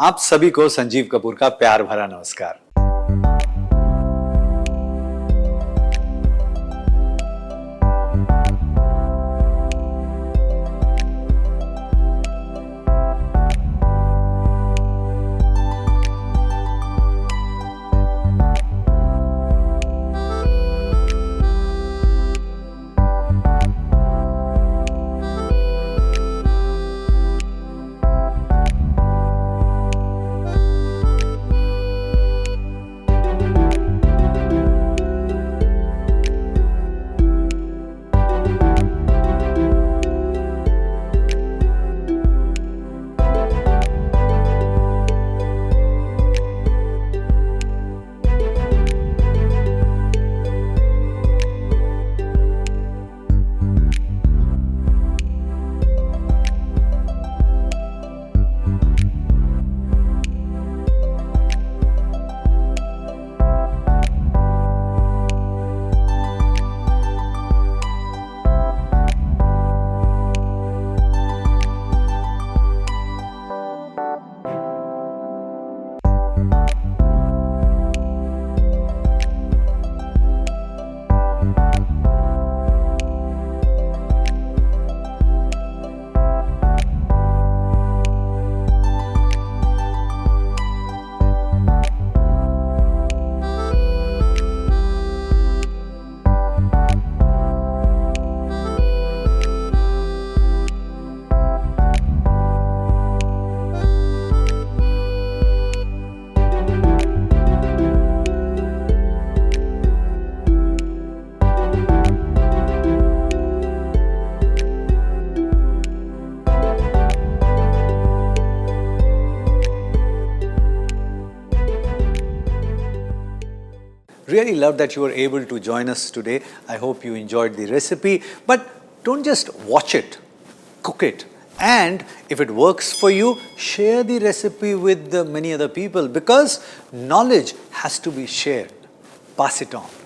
आप सभी को संजीव कपूर का प्यार भरा नमस्कार। Really love that you were able to join us today. I hope you enjoyed the recipe. But don't just watch it, cook it. And if it works for you, share the recipe with many other people because knowledge has to be shared. Pass it on.